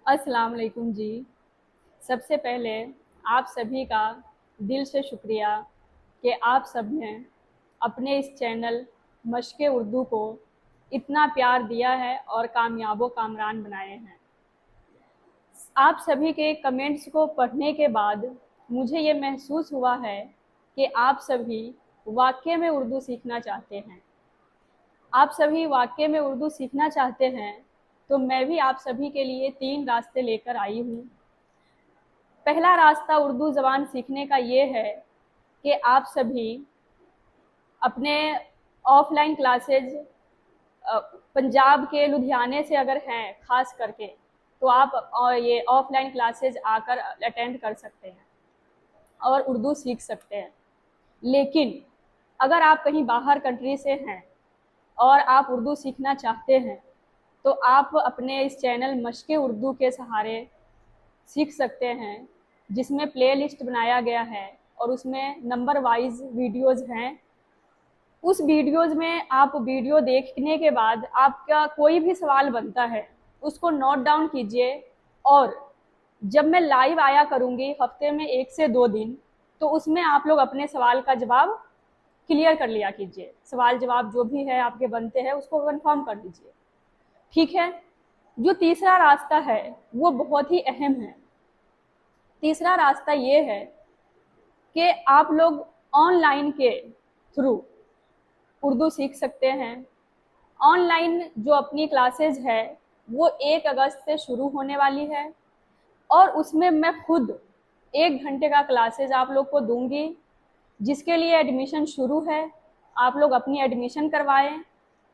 अस्सलाम वालेकुम जी। सबसे पहले आप सभी का दिल से शुक्रिया कि आप सब ने अपने इस चैनल मशक़ उर्दू को इतना प्यार दिया है और कामयाबो कामरान बनाए हैं। आप सभी के कमेंट्स को पढ़ने के बाद मुझे ये महसूस हुआ है कि आप सभी वाक़ई में उर्दू सीखना चाहते हैं। आप सभी वाक़ई में उर्दू सीखना चाहते हैं, तो मैं भी आप सभी के लिए 3 रास्ते लेकर आई हूँ। पहला रास्ता उर्दू ज़बान सीखने का ये है कि आप सभी अपने ऑफ़लाइन क्लासेज पंजाब के लुधियाने से अगर हैं ख़ास करके, तो आप ये ऑफ़लाइन क्लासेज आकर अटेंड कर सकते हैं और उर्दू सीख सकते हैं। लेकिन अगर आप कहीं बाहर कंट्री से हैं और आप उर्दू सीखना चाहते हैं, तो आप अपने इस चैनल मशक़ उर्दू के सहारे सीख सकते हैं, जिसमें प्लेलिस्ट बनाया गया है और उसमें नंबर वाइज़ वीडियोज़ हैं। उस वीडियोज़ में आप वीडियो देखने के बाद आपका कोई भी सवाल बनता है, उसको नोट डाउन कीजिए और जब मैं लाइव आया करूँगी हफ़्ते में 1 से 2 दिन, तो उसमें आप लोग अपने सवाल का जवाब क्लियर कर लिया कीजिए। सवाल जवाब जो भी है आपके बनते हैं, उसको कन्फर्म कर लीजिए। ठीक है? जो तीसरा रास्ता है, वो बहुत ही अहम है। तीसरा रास्ता ये है कि आप लोग ऑनलाइन के थ्रू उर्दू सीख सकते हैं। ऑनलाइन जो अपनी क्लासेज है, वो 1 अगस्त से शुरू होने वाली है और उसमें मैं खुद 1 घंटे का क्लासेज आप लोग को दूँगी, जिसके लिए एडमिशन शुरू है। आप लोग अपनी एडमिशन करवाएँ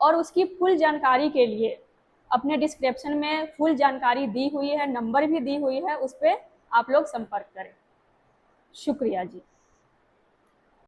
और उसकी फुल जानकारी के लिए अपने डिस्क्रिप्शन में फुल जानकारी दी हुई है, नंबर भी दी हुई है, उस पे आप लोग संपर्क करें। शुक्रिया जी।